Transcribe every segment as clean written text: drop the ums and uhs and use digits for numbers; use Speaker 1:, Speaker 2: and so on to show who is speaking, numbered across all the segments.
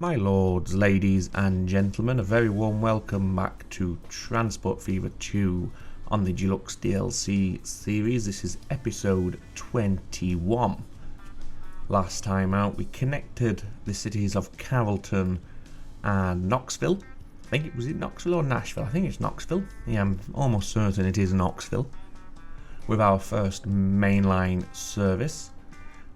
Speaker 1: My lords, ladies and gentlemen, a very warm welcome back to Transport Fever 2 on the Deluxe DLC series. This is episode 21. Last time out we connected the cities of Carrollton and Knoxville. Was it Knoxville or Nashville? I think it's Knoxville. Yeah, I'm almost certain it is Knoxville. With our first mainline service.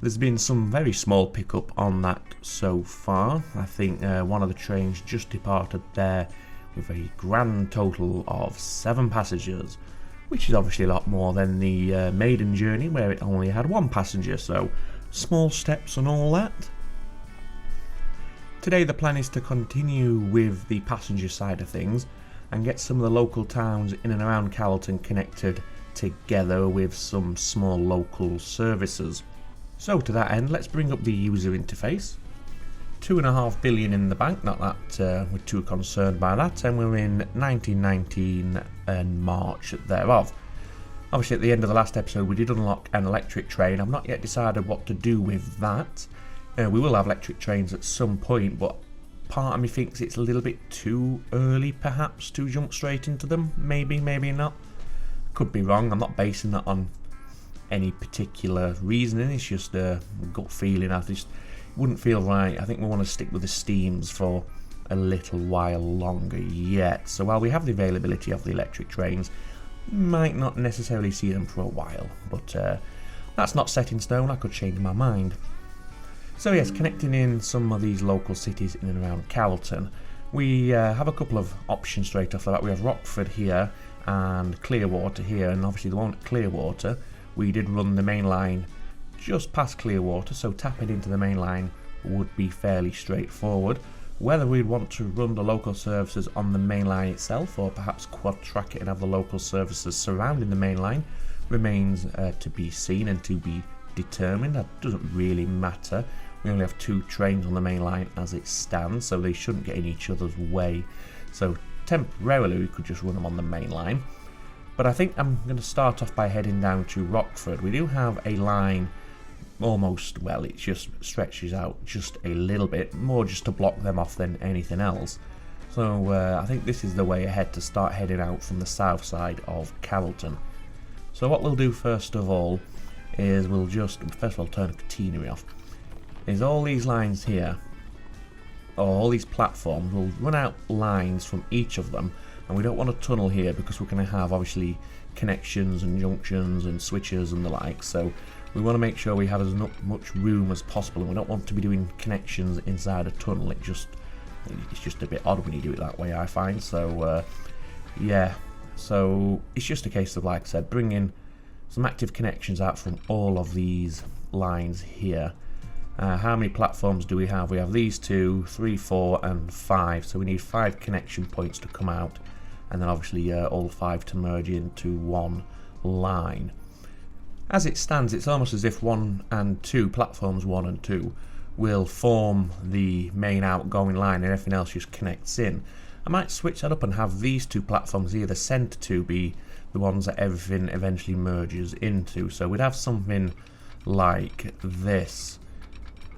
Speaker 1: There's been some very small pickup on that so far. I think one of the trains just departed there with a grand total of 7 passengers, which is obviously a lot more than the maiden journey where it only had 1 passenger, so small steps and all that. Today the plan is to continue with the passenger side of things and get some of the local towns in and around Carrollton connected together with some small local services. So to that end, let's bring up the user interface. 2.5 billion in the bank, not that we're too concerned by that, and we're in 1919 and March thereof. Obviously at the end of the last episode we did unlock an electric train. I've not yet decided what to do with that. We will have electric trains at some point, but part of me thinks it's a little bit too early perhaps to jump straight into them. Maybe, maybe not. Could be wrong, I'm not basing that on any particular reasoning, it's just a gut feeling. I just wouldn't feel right. I think we want to stick with the steams for a little while longer yet. So while we have the availability of the electric trains, might not necessarily see them for a while, but that's not set in stone. I could change my mind. So yes, connecting in some of these local cities in and around Carrollton, we have a couple of options straight off the bat. We have Rockford here and Clearwater here, and obviously the one at Clearwater, we did run the main line just past Clearwater, so tapping into the main line would be fairly straightforward. Whether we'd want to run the local services on the main line itself or perhaps quad track it and have the local services surrounding the main line remains to be seen and to be determined. That doesn't really matter. We only have 2 trains on the main line as it stands, so they shouldn't get in each other's way. So temporarily we could just run them on the main line. But I think I'm going to start off by heading down to Rockford. We do have a line almost, well, it just stretches out just a little bit, more just to block them off than anything else. So I think this is the way ahead to start heading out from the south side of Carrollton. So what we'll do first of all is we'll just, first of all, turn the catenary off. Is all these lines here, or all these platforms, we'll run out lines from each of them. And we don't want a tunnel here because we're going to have obviously connections and junctions and switches and the like, so we want to make sure we have as much room as possible, and we don't want to be doing connections inside a tunnel. It's just a bit odd when you do it that way, I find. So yeah, so it's just a case of, like I said, bringing some active connections out from all of these lines here. How many platforms do we have? We have these 2, 3, 4 and 5, so we need 5 connection points to come out, and then obviously all 5 to merge into one line. As it stands, it's almost as if 1 and 2, platforms 1 and 2, will form the main outgoing line and everything else just connects in. I might switch that up and have these 2 platforms here, the centre 2, be the ones that everything eventually merges into. So we'd have something like this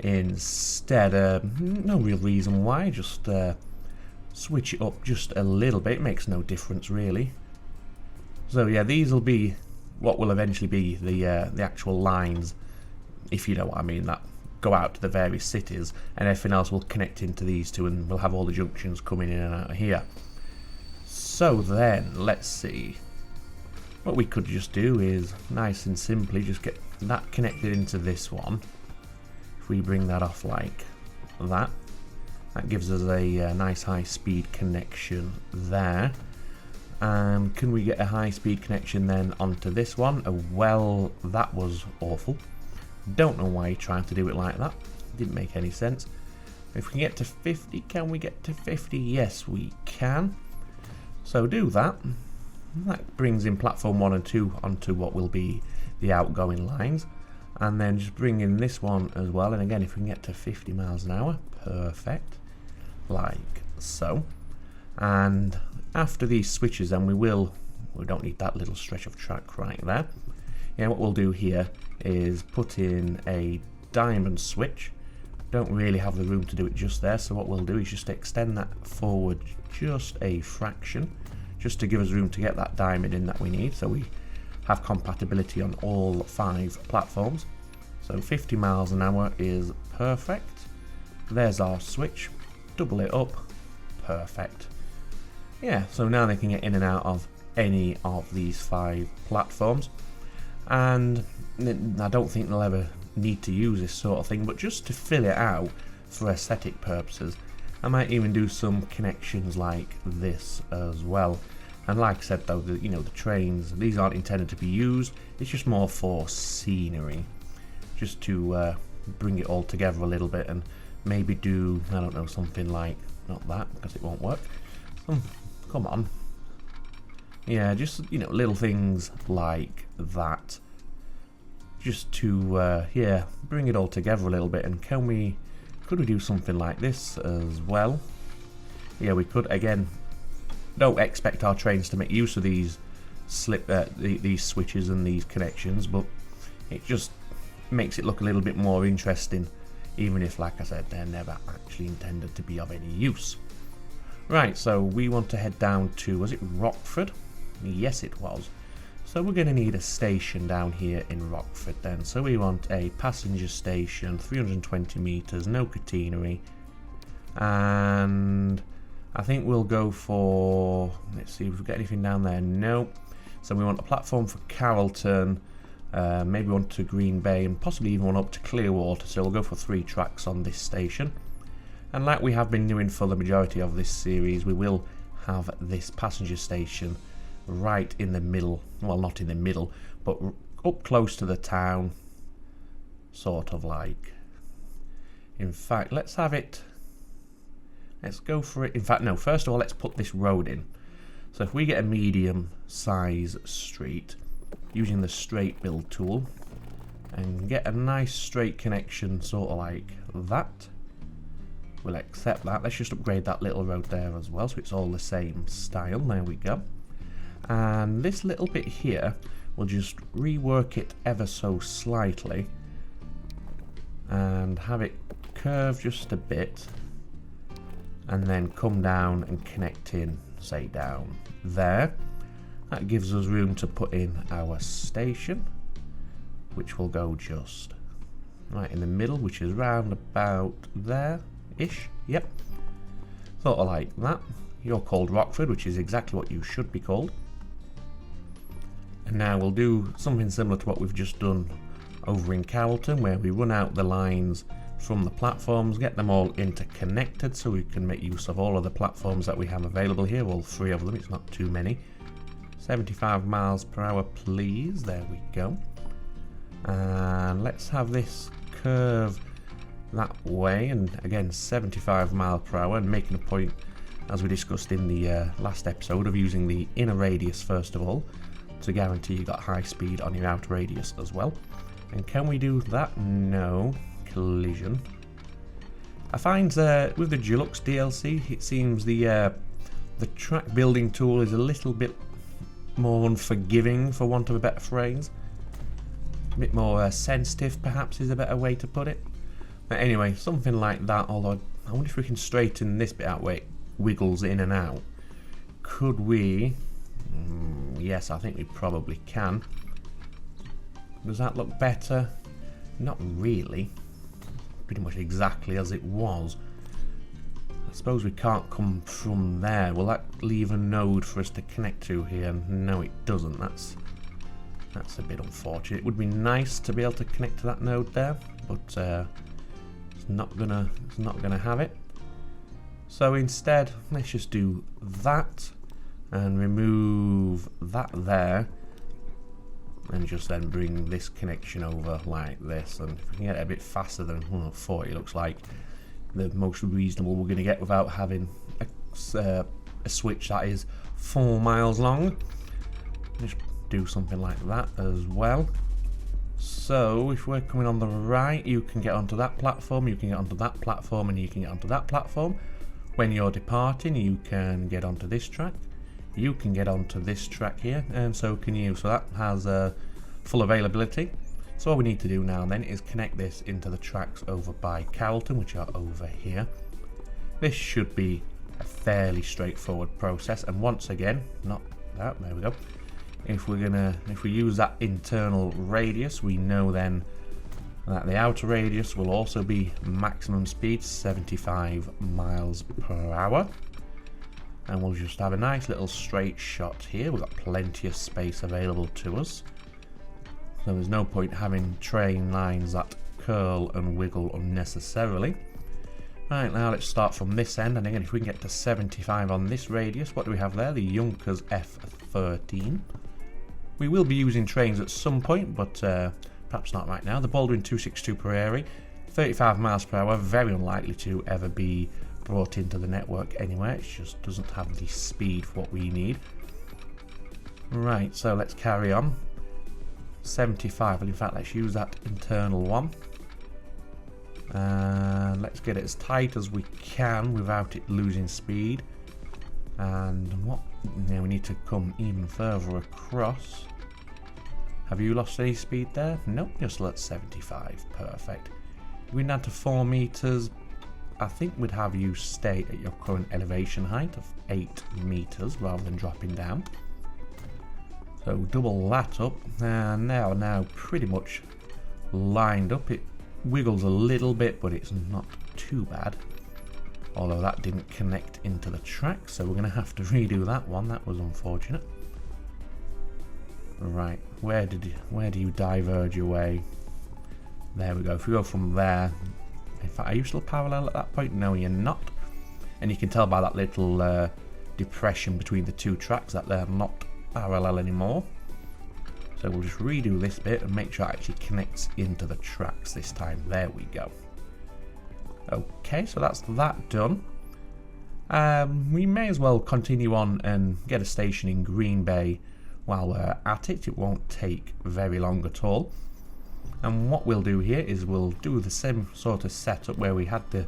Speaker 1: instead. No real reason why, just switch it up just a little bit, it makes no difference really. So yeah, these will be what will eventually be the actual lines, if you know what I mean, that go out to the various cities, and everything else will connect into these 2, and we'll have all the junctions coming in and out of here. So then let's see, what we could just do is nice and simply just get that connected into this one. If we bring that off like that, that gives us a nice high-speed connection there. And can we get a high-speed connection then onto this one? Well, that was awful. Don't know why he tried to do it like that. Didn't make any sense. If we can get to 50, can we get to 50? Yes, we can. So do that. That brings in platform 1 and 2 onto what will be the outgoing lines. And then just bring in this one as well, and again, if we can get to 50 miles an hour, perfect, like so. And after these switches then we don't need that little stretch of track right there. Yeah, what we'll do here is put in a diamond switch don't really have the room to do it just there, so what we'll do is just extend that forward just a fraction, just to give us room to get that diamond in that we need, so we have compatibility on all 5 platforms. So 50 miles an hour is perfect. There's our switch, double it up, perfect. Yeah, so now they can get in and out of any of these 5 platforms, and I don't think they'll ever need to use this sort of thing, but just to fill it out for aesthetic purposes, I might even do some connections like this as well. And like I said though, the trains, these aren't intended to be used, it's just more for scenery, just to bring it all together a little bit, and maybe do, I don't know, something like, not that because it won't work, come on, yeah, just little things like that, just to yeah, bring it all together a little bit. And could we do something like this as well? Yeah, we could. Again, don't expect our trains to make use of these these switches and these connections, but it just makes it look a little bit more interesting, even if, like I said, they're never actually intended to be of any use. Right, so we want to head down to, was it Rockford? Yes, it was. So we're going to need a station down here in Rockford then. So we want a passenger station, 320 metres, no catenary, and I think we'll go for, let's see if we've got anything down there. No. So we want a platform for Carrollton, maybe one to Green Bay, and possibly even one up to Clearwater. So we'll go for 3 tracks on this station. And like we have been doing for the majority of this series, we will have this passenger station right in the middle. Well, not in the middle, but up close to the town, sort of like. In fact, let's have it. Let's go for it. In fact, no, first of all, let's put this road in. So if we get a medium size street using the straight build tool and get a nice straight connection, sort of like that, we'll accept that. Let's just upgrade that little road there as well, so it's all the same style. There we go. And this little bit here, we'll just rework it ever so slightly and have it curve just a bit, and then come down and connect in, say down there. That gives us room to put in our station, which will go just right in the middle, which is round about there-ish. Yep, sort of like that. You're called Rockford, which is exactly what you should be called. And now we'll do something similar to what we've just done over in Carrollton, where we run out the lines from the platforms, get them all interconnected so we can make use of all of the platforms that we have available here, all 3 of them, it's not too many. 75 miles per hour please, there we go. And let's have this curve that way, and again 75 miles per hour, and making a point, as we discussed in the last episode, of using the inner radius first of all to guarantee you got high speed on your outer radius as well. And can we do that? No. Collision. I find with the Deluxe DLC, it seems the track building tool is a little bit more unforgiving, for want of a better phrase. A bit more sensitive, perhaps, is a better way to put it. But anyway, something like that. Although I wonder if we can straighten this bit out where it wiggles in and out. Could we? Yes, I think we probably can. Does that look better? Not really. Pretty much exactly as it was. I suppose we can't come from there. Will that leave a node for us to connect to here? No, it doesn't. That's a bit unfortunate. It would be nice to be able to connect to that node there, but it's not gonna have it. So instead, let's just do that and remove that there, and just then bring this connection over like this. And if we can get it a bit faster than 140, looks like the most reasonable we're going to get without having a switch that is 4 miles long. Just do something like that as well. So if we're coming on the right, you can get onto that platform, you can get onto that platform, and you can get onto that platform. When you're departing, you can get onto this track, you can get onto this track here, and so can you. So that has full availability. So all we need to do now then is connect this into the tracks over by Carrollton, which are over here. This should be a fairly straightforward process, and once again, not that, there we go. If we use that internal radius, we know then that the outer radius will also be maximum speed 75 miles per hour. And we'll just have a nice little straight shot here. We've got plenty of space available to us. So there's no point having train lines that curl and wiggle unnecessarily. Right, now let's start from this end, and again, if we can get to 75 on this radius, what do we have there? The Junkers F13. We will be using trains at some point, but perhaps not right now. The Baldwin 262 Prairie, 35 miles per hour, very unlikely to ever be brought into the network anywhere. It just doesn't have the speed for what we need. Right, so let's carry on. 75, and in fact let's use that internal one. And let's get it as tight as we can without it losing speed. And what? Yeah, we need to come even further across. Have you lost any speed there? Nope, you're still at 75. Perfect. If we down to 4 meters, I think we'd have you stay at your current elevation height of 8 meters rather than dropping down. So double that up, and now pretty much lined up. It wiggles a little bit, but it's not too bad. Although that didn't connect into the track, so we're going to have to redo that one. That was unfortunate. Right, where do you diverge your way? There we go. If we go from there, in fact, are you still parallel at that point? No, you're not. And you can tell by that little depression between the two tracks that they're not parallel anymore. So we'll just redo this bit and make sure it actually connects into the tracks this time. There we go. Okay, so that's that done. We may as well continue on and get a station in Green Bay while we're at it. It won't take very long at all. And what we'll do here is we'll do the same sort of setup where we had the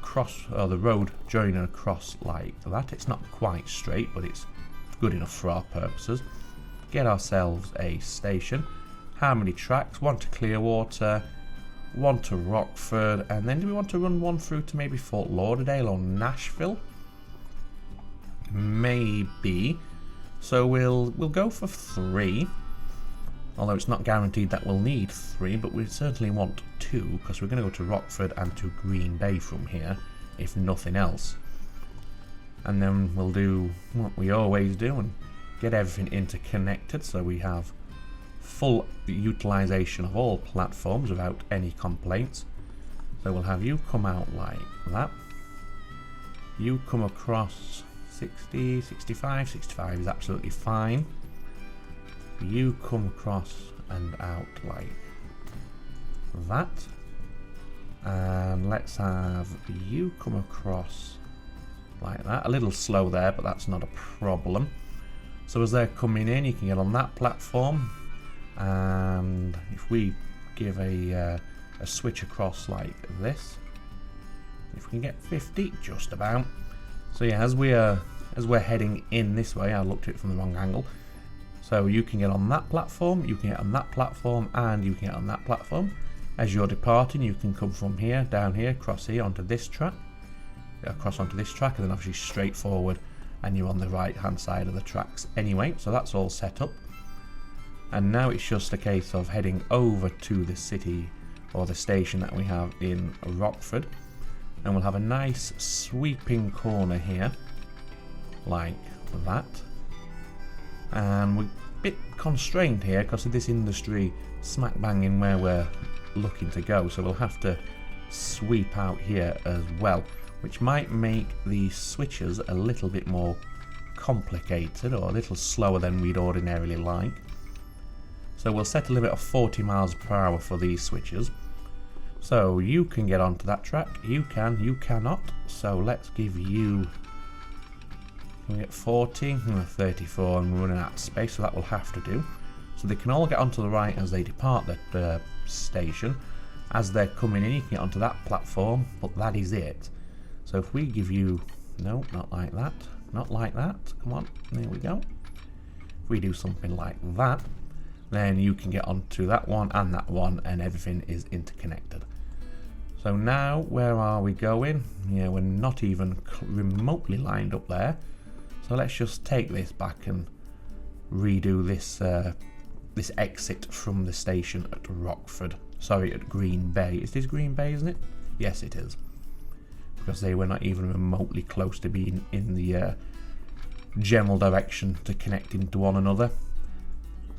Speaker 1: cross, or the road joining across like that. It's not quite straight, but it's good enough for our purposes. Get ourselves a station. How many tracks? One to Clearwater, one to Rockford, and then do we want to run one through to maybe Fort Lauderdale or Nashville? Maybe. So we'll go for 3. Although it's not guaranteed that we'll need 3, but we certainly want 2, because we're going to go to Rockford and to Green Bay from here, if nothing else. And then we'll do what we always do and get everything interconnected, so we have full utilization of all platforms without any complaints. So we'll have you come out like that. You come across 60, 65, 65 is absolutely fine. You come across and out like that. And let's have you come across like that. A little slow there, but that's not a problem. So as they're coming in, you can get on that platform, and if we give a switch across like this, if we can get 50, just about. So yeah, as we're heading in this way, I looked at it from the wrong angle. So you can get on that platform, you can get on that platform, and you can get on that platform. As you're departing, you can come from here, down here, across here onto this track, across onto this track, and then obviously straight forward, and you're on the right hand side of the tracks anyway. So that's all set up. And now it's just a case of heading over to the city or the station that we have in Rockford, and we'll have a nice sweeping corner here like that. And we're a bit constrained here because of this industry smack bang in where we're looking to go, so we'll have to sweep out here as well, which might make the switches a little bit more complicated or a little slower than we'd ordinarily like. So we'll set a limit of 40 miles per hour for these switches. So you can get onto that track, you cannot. So let's give you, we get 40, 34, and we're running out of space, so that will have to do. So they can all get onto the right as they depart the station. As they're coming in, you can get onto that platform, but that is it. So if we give you, no, not like that, not like that, come on, there we go. If we do something like that, then you can get onto that one, and everything is interconnected. So now, where are we going? Yeah, we're not even remotely lined up there. So let's just take this back and redo this this exit from the station at Rockford. Sorry, at Green Bay. Is this Green Bay, isn't it? Yes, it is. Because they were not even remotely close to being in the general direction to connect into one another.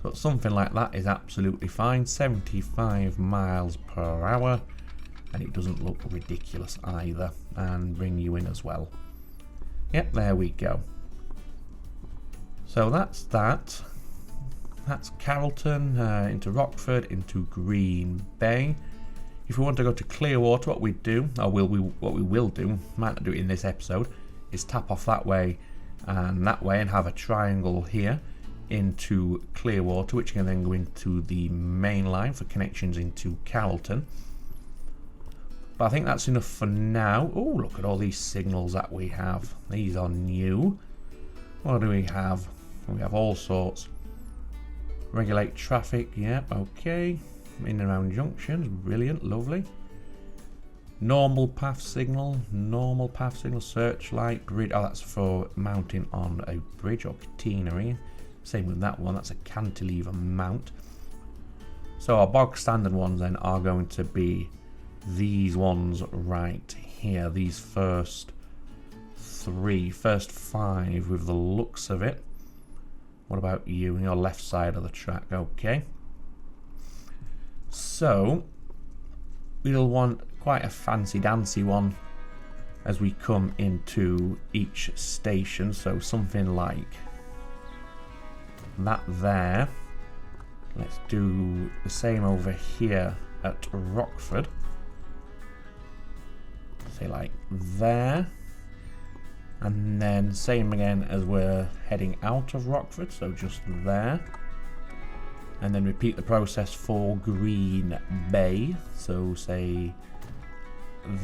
Speaker 1: So something like that is absolutely fine. 75 miles per hour. And it doesn't look ridiculous either. And bring you in as well. Yep, there we go. So that's that. That's Carrollton, into Rockford, into Green Bay. If we want to go to Clearwater, what we do, or what we will do, might not do it in this episode, is tap off that way and have a triangle here into Clearwater, which can then go into the main line for connections into Carrollton. But I think that's enough for now. Oh, look at all these signals that we have. These are new. What do we have? We have all sorts. Regulate traffic, yep, okay. In and around junctions, brilliant, lovely. Normal path signal, searchlight, grid. Oh, that's for mounting on a bridge or catenary. Same with that one, that's a cantilever mount. So our bog standard ones then are going to be these ones right here. These first five with the looks of it. What about you on your left side of the track? Okay. So we'll want quite a fancy dancy one as we come into each station. So something like that there. Let's do the same over here at Rockford. Say like there. And then same again as we're heading out of Rockford, so just there. And then repeat the process for Green Bay, so say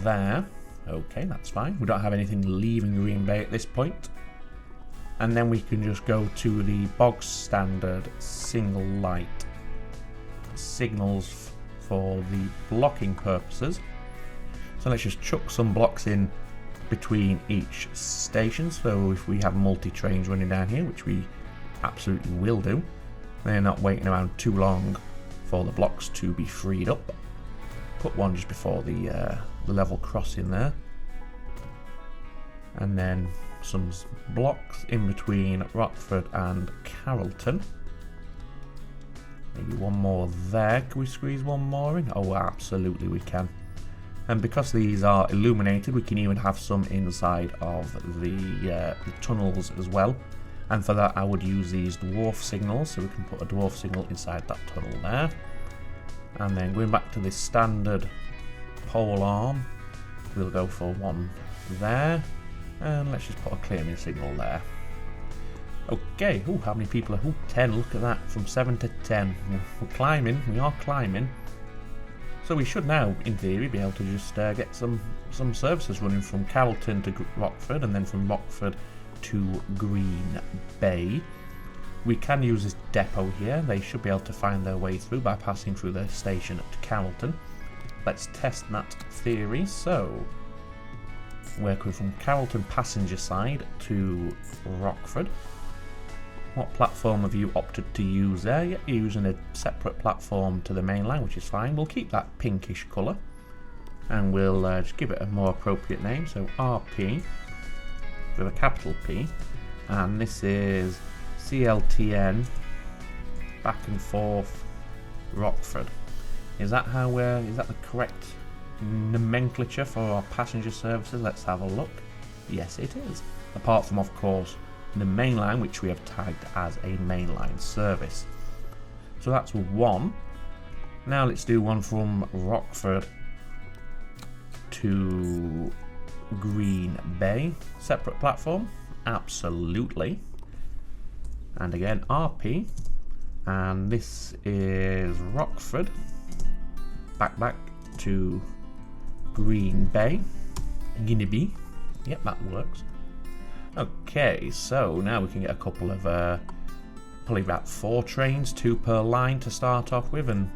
Speaker 1: there. Okay, that's fine. We don't have anything leaving Green Bay at this point. And then we can just go to the bog standard single light signals for the blocking purposes. So let's just chuck some blocks in between each station. So if we have multi-trains running down here, which we absolutely will do, they're not waiting around too long for the blocks to be freed up. Put one just before the level crossing there, and then some blocks in between Rockford and Carrollton. Maybe one more there. Can we squeeze one more in? Oh, absolutely we can. And because these are illuminated, we can even have some inside of the tunnels as well. And for that I would use these dwarf signals, so we can put a dwarf signal inside that tunnel there. And then going back to this standard pole arm, we'll go for one there. And let's just put a clearing signal there. Okay, ooh, how many people are? Ooh, 10, look at that, from 7 to 10. We're climbing, we are climbing. So we should now, in theory, be able to just get some services running from Carrollton to Rockford, and then from Rockford to Green Bay. We can use this depot here. They should be able to find their way through by passing through the station at Carrollton. Let's test that theory. So we're coming from Carrollton passenger side to Rockford. What platform have you opted to use there? Yeah, you're using a separate platform to the main line, which is fine. We'll keep that pinkish colour, and we'll just give it a more appropriate name. So RP with a capital P, and this is CLTN back and forth Rockford. Is that how is that the correct nomenclature for our passenger services? Let's have a look. Yes, it is. Apart from, of course, the main line, which we have tagged as a mainline service. So that's one. Now let's do one from Rockford to Green Bay. Separate platform? Absolutely. And again, RP. And this is Rockford. Back to Green Bay. Guinea. Yep, that works. Okay, so now we can get a couple of probably about 4 trains, 2 per line to start off with, and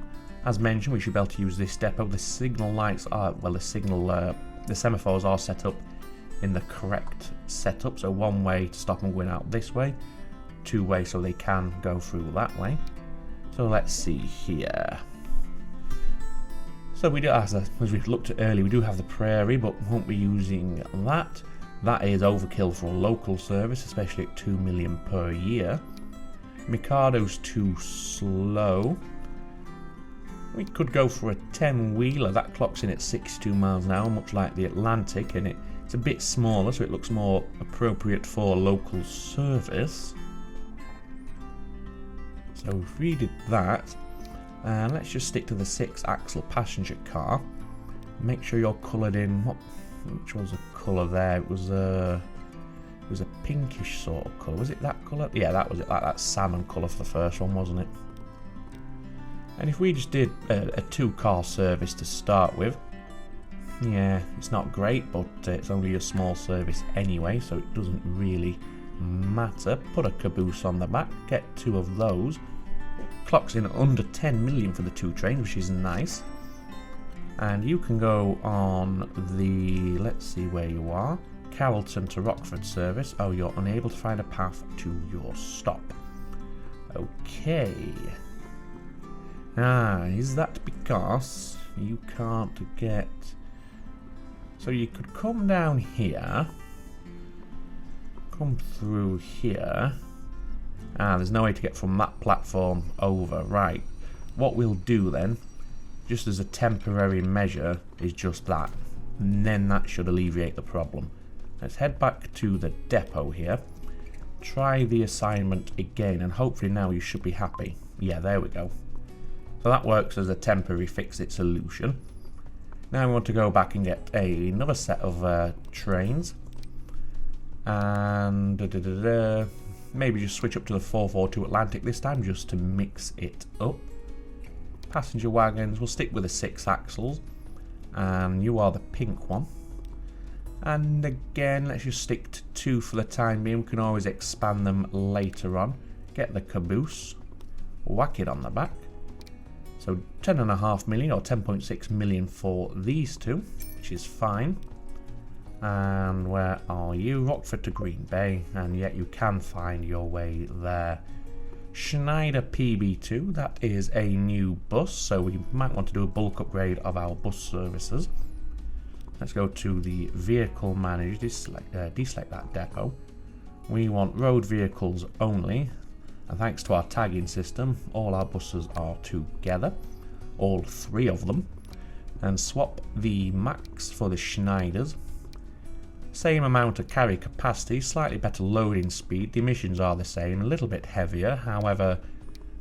Speaker 1: as mentioned, we should be able to use this depot. The signal lights are, well, the semaphores are set up in the correct setup, so 1 way to stop them going out this way, 2 way so they can go through that way. So let's see here. So we do, as we've looked at earlier, we do have the Prairie, but won't be using that. That is overkill for a local service, especially at 2 million per year. Mikado's too slow. We could go for a 10-wheeler. That clocks in at 62 miles an hour, much like the Atlantic, and it's a bit smaller, so it looks more appropriate for local service. So if we did that, and let's just stick to the 6-axle passenger car. Make sure you're coloured in. Which was the colour there? It was a pinkish sort of colour. Was it that colour? Yeah, that was it. Like that salmon colour for the first one, wasn't it? And if we just did a 2-car service to start with, yeah, it's not great, but it's only a small service anyway, so it doesn't really matter. Put a caboose on the back, get 2 of those. Clocks in under 10 million for the 2 trains, which is nice. And you can go on the, let's see where you are, Carrollton to Rockford service. Oh, you're unable to find a path to your stop. Okay. Is that because you can't get... So you could come down here, come through here, there's no way to get from that platform over. Right, what we'll do then, just as a temporary measure, is just that, and then that should alleviate the problem. Let's head back to the depot here, try the assignment again, and hopefully now you should be happy. Yeah, there we go. So that works as a temporary fix-it solution. Now we want to go back and get another set of trains, and maybe just switch up to the 442 Atlantic this time, just to mix it up. Passenger wagons, we'll stick with the 6 axles, and you are the pink one. And again, let's just stick to 2 for the time being. We can always expand them later on. Get the caboose, whack it on the back. So 10.5 million or 10.6 million for these 2, which is fine. And where are you? Rockford to Green Bay, and yet you can find your way there. Schneider PB2, that is a new bus, so we might want to do a bulk upgrade of our bus services. Let's go to the vehicle manager, deselect that depot. We want road vehicles only, and thanks to our tagging system, all our buses are together, all 3 of them. And swap the Max for the Schneiders. Same amount of carry capacity, slightly better loading speed, the emissions are the same, a little bit heavier, however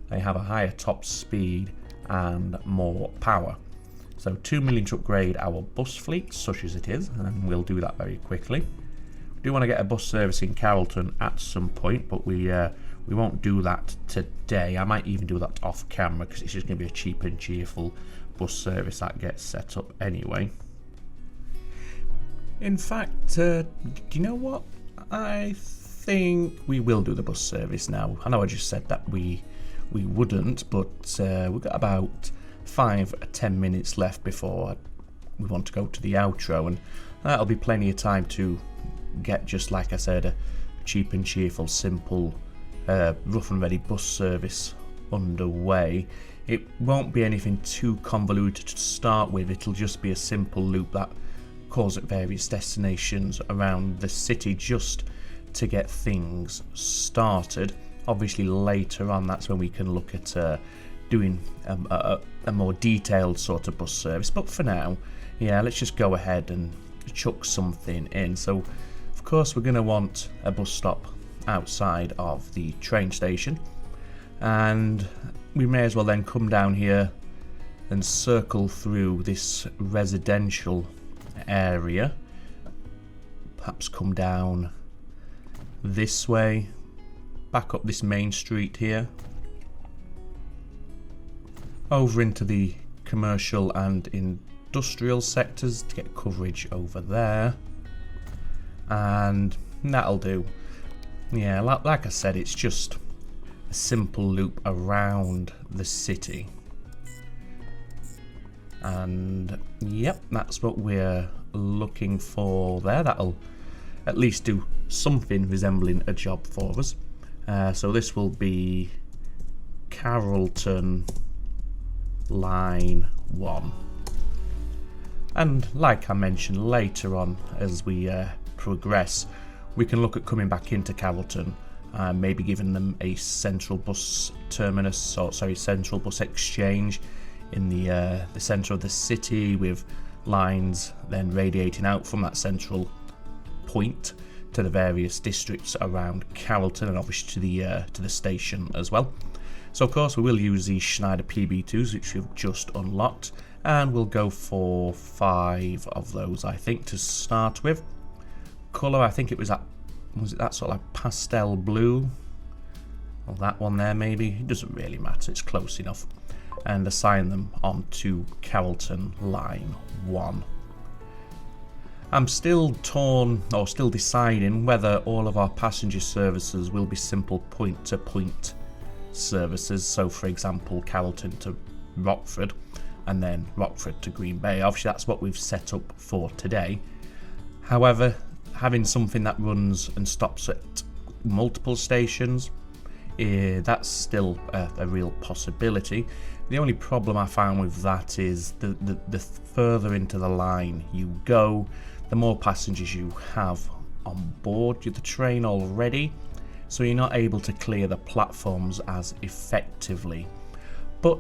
Speaker 1: they have a higher top speed and more power. So 2 million to upgrade our bus fleet, such as it is, and we'll do that very quickly. We do want to get a bus service in Carrollton at some point, but we won't do that today. I might even do that off camera, because it's just going to be a cheap and cheerful bus service that gets set up anyway. In fact, do you know what? I think we will do the bus service now. I know I just said that we wouldn't, but we've got about 5 or 10 minutes left before we want to go to the outro, and that'll be plenty of time to get, just like I said, a cheap and cheerful, simple, rough and ready bus service underway. It won't be anything too convoluted to start with. It'll just be a simple loop that calls at various destinations around the city, just to get things started. Obviously later on, that's when we can look at doing a more detailed sort of bus service, but for now, yeah, let's just go ahead and chuck something in. So of course we're going to want a bus stop outside of the train station, and we may as well then come down here and circle through this residential area, perhaps come down this way, back up this main street here, over into the commercial and industrial sectors to get coverage over there, and that'll do. Yeah, like I said, it's just a simple loop around the city. And yep, that's what we're looking for there. That'll at least do something resembling a job for us. So this will be Carrollton line 1. And like I mentioned, later on as we progress, we can look at coming back into Carrollton, maybe giving them a central bus terminus, or sorry, central bus exchange in the centre of the city, with lines then radiating out from that central point to the various districts around Carrollton, and obviously to the station as well. So of course we will use the Schneider PB2s, which we've just unlocked, and we'll go for 5 of those, I think, to start with. Colour, I think it was that sort of like pastel blue, or that one there maybe, it doesn't really matter, it's close enough. And assign them onto Carrollton line 1. I'm still torn, or still deciding, whether all of our passenger services will be simple point-to-point services. So for example, Carrollton to Rockford, and then Rockford to Green Bay. Obviously that's what we've set up for today. However, having something that runs and stops at multiple stations, that's still a real possibility. The only problem I found with that is the further into the line you go, the more passengers you have on board the train already, so you're not able to clear the platforms as effectively. But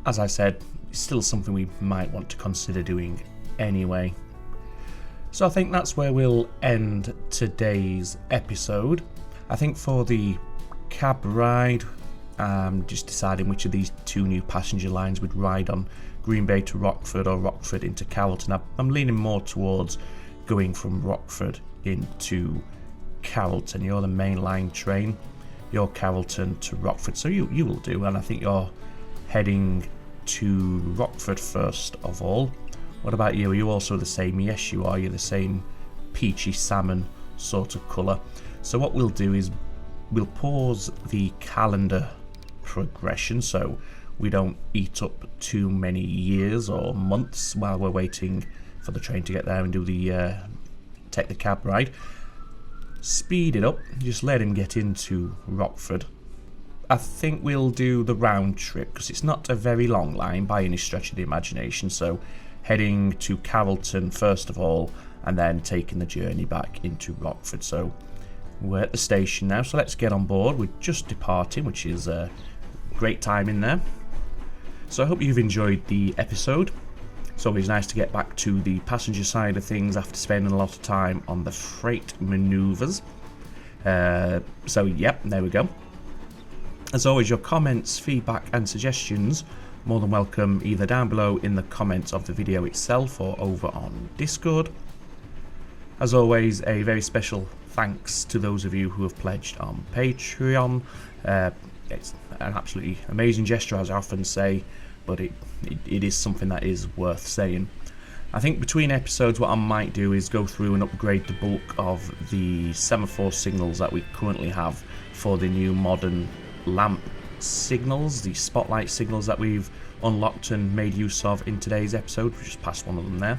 Speaker 1: as I said, it's still something we might want to consider doing anyway. So I think that's where we'll end today's episode. I think for the cab ride, just deciding which of these 2 new passenger lines would ride on Green Bay to Rockford or Rockford into Carrollton. I'm leaning more towards going from Rockford into Carrollton. You're the main line train, you're Carrollton to Rockford, so you will do, and I think you're heading to Rockford first of all. What about you? Are you also the same? Yes, you are. You're the same peachy salmon sort of colour. So what we'll do is we'll pause the calendar progression so we don't eat up too many years or months while we're waiting for the train to get there and do the take the cab ride. Speed it up, just let him get into Rockford. I think we'll do the round trip because it's not a very long line by any stretch of the imagination, so heading to Carrollton first of all and then taking the journey back into Rockford. So we're at the station now, so let's get on board. We're just departing, which is a great time in there. So I hope you've enjoyed the episode. It's always nice to get back to the passenger side of things after spending a lot of time on the freight manoeuvres. So yep, there we go. As always, your comments, feedback and suggestions, more than welcome either down below in the comments of the video itself or over on Discord. As always, a very special thanks to those of you who have pledged on Patreon. It's an absolutely amazing gesture, as I often say, but it is something that is worth saying. I think between episodes what I might do is go through and upgrade the bulk of the semaphore signals that we currently have for the new modern lamp signals, the spotlight signals that we've unlocked and made use of in today's episode. We just passed one of them there.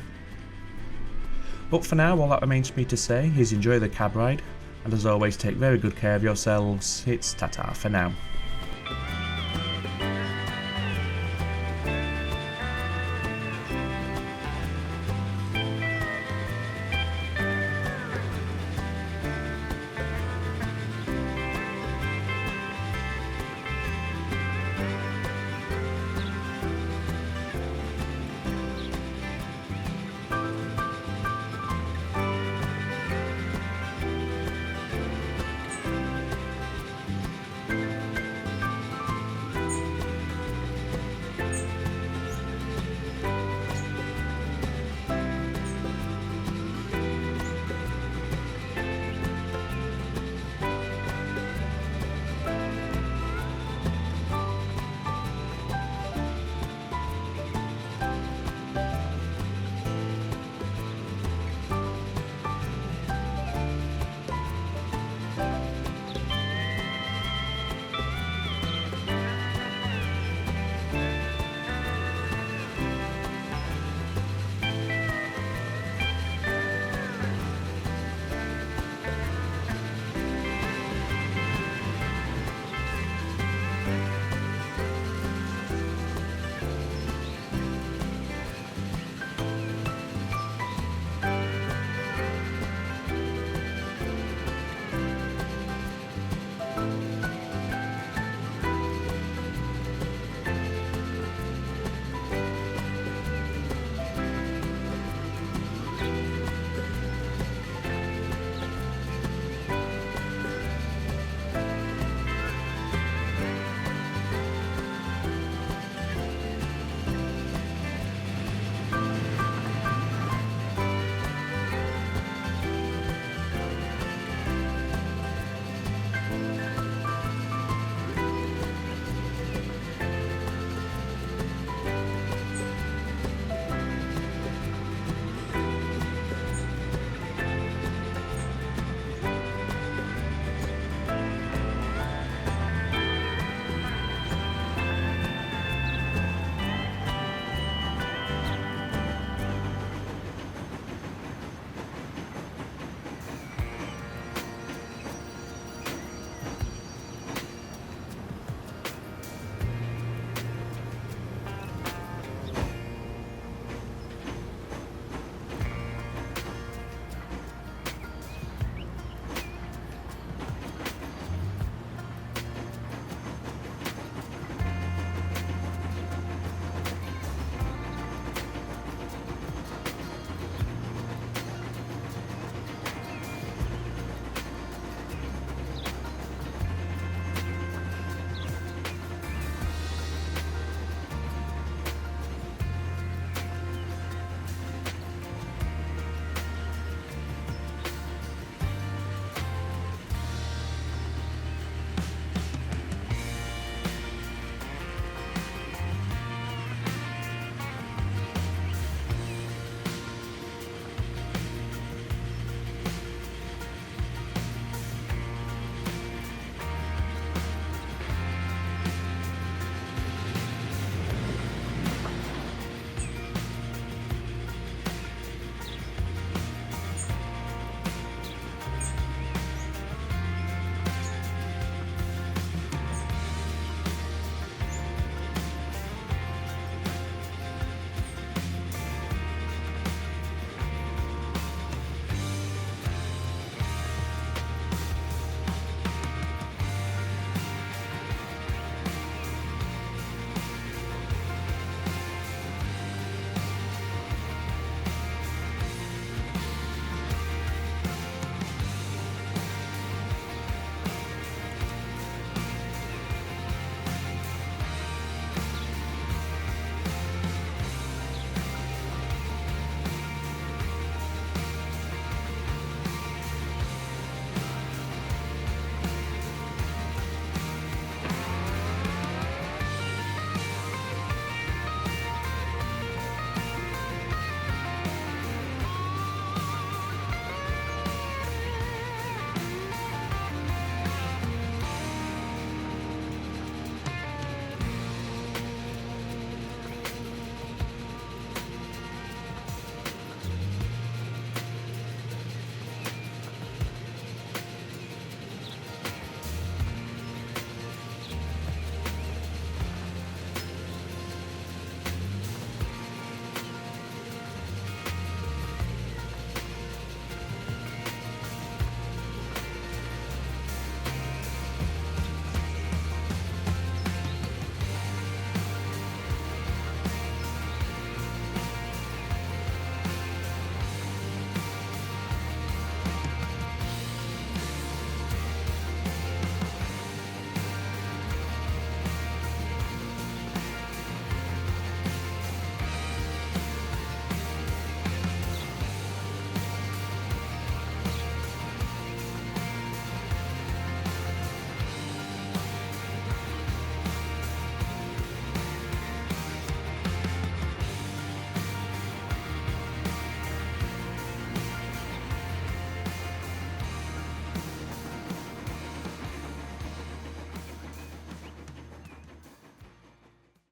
Speaker 1: But for now, all that remains for me to say is enjoy the cab ride, and as always, take very good care of yourselves. It's ta-ta for now.